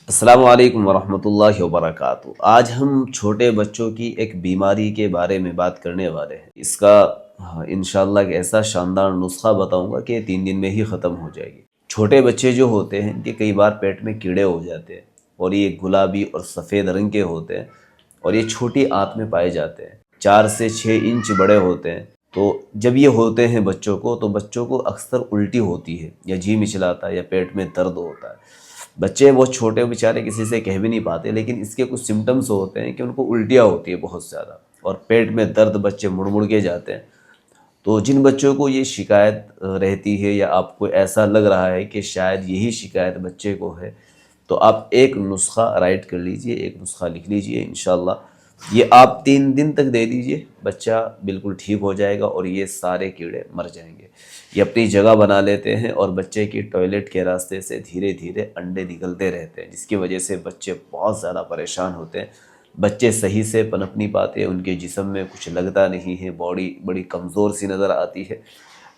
السلام علیکم ورحمۃ اللہ وبرکاتہ۔ آج ہم چھوٹے بچوں کی ایک بیماری کے بارے میں بات کرنے والے ہیں۔ اس کا انشاءاللہ ایک ایسا شاندار نسخہ بتاؤں گا کہ 3 دن میں ہی ختم ہو جائے گی۔ چھوٹے بچے جو ہوتے ہیں کہ کئی بار پیٹ میں کیڑے ہو جاتے ہیں، اور یہ گلابی اور سفید رنگ کے ہوتے ہیں، اور یہ چھوٹی آنت میں پائے جاتے ہیں، 4 سے 6 انچ بڑے ہوتے ہیں۔ تو جب یہ ہوتے ہیں بچوں کو، تو بچوں کو اکثر الٹی ہوتی ہے، یا جی مچلاتا ہے، یا پیٹ میں درد ہوتا ہے۔ بچے وہ چھوٹے بیچارے کسی سے کہہ بھی نہیں پاتے، لیکن اس کے کچھ سمٹمز ہوتے ہیں کہ ان کو الٹیاں ہوتی ہے بہت زیادہ، اور پیٹ میں درد، بچے مڑ مڑ کے جاتے ہیں۔ تو جن بچوں کو یہ شکایت رہتی ہے، یا آپ کو ایسا لگ رہا ہے کہ شاید یہی شکایت بچے کو ہے، تو آپ ایک نسخہ رائٹ کر لیجئے، ایک نسخہ لکھ لیجئے انشاءاللہ۔ یہ آپ 3 دن تک دے دیجئے، بچہ بالکل ٹھیک ہو جائے گا، اور یہ سارے کیڑے مر جائیں گے۔ یہ اپنی جگہ بنا لیتے ہیں، اور بچے کی ٹوائلٹ کے راستے سے دھیرے دھیرے انڈے نکلتے رہتے ہیں، جس کی وجہ سے بچے بہت زیادہ پریشان ہوتے ہیں۔ بچے صحیح سے پنپ نہیں پاتے، ان کے جسم میں کچھ لگتا نہیں ہے، باڈی بڑی کمزور سی نظر آتی ہے۔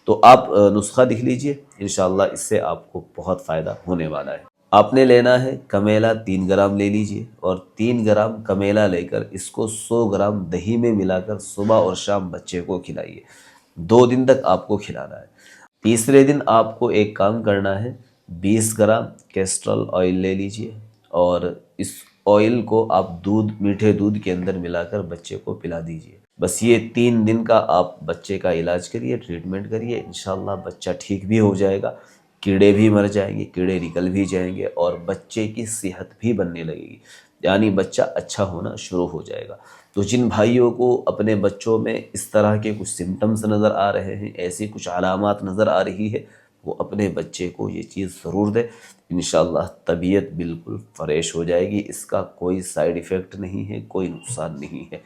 تو آپ نسخہ لکھ لیجئے، انشاءاللہ اس سے آپ کو بہت فائدہ ہونے والا ہے۔ آپ نے لینا ہے کمیلا، 3 گرام لے لیجئے، اور 3 گرام کمیلا لے کر اس کو 100 گرام دہی میں ملا کر صبح اور شام بچے کو کھلائیے۔ 2 دن تک آپ کو کھلانا ہے۔ تیسرے دن آپ کو ایک کام کرنا ہے، 20 گرام کیسٹرل آئل لے لیجئے، اور اس آئل کو آپ میٹھے دودھ کے اندر ملا کر بچے کو پلا دیجئے۔ بس یہ 3 دن کا آپ بچے کا علاج کریے، ٹریٹمنٹ کریے، انشاءاللہ بچہ ٹھیک بھی ہو جائے گا، کیڑے بھی مر جائیں گے، کیڑے نکل بھی جائیں گے، اور بچے کی صحت بھی بننے لگے گی، یعنی بچہ اچھا ہونا شروع ہو جائے گا۔ تو جن بھائیوں کو اپنے بچوں میں اس طرح کے کچھ سمٹمز نظر آ رہے ہیں، ایسی کچھ علامات نظر آ رہی ہے، وہ اپنے بچے کو یہ چیز ضرور دے، انشاءاللہ طبیعت بالکل فریش ہو جائے گی۔ اس کا کوئی سائیڈ ایفیکٹ نہیں ہے، کوئی نقصان نہیں ہے۔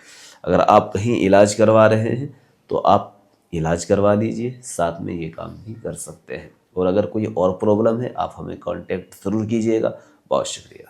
اگر آپ کہیں علاج کروا رہے ہیں تو آپ علاج کروا لیجئے، ساتھ میں یہ کام بھی کر سکتے ہیں۔ اور اگر کوئی اور پرابلم ہے، آپ ہمیں کانٹیکٹ ضرور کیجئے گا۔ بہت شکریہ۔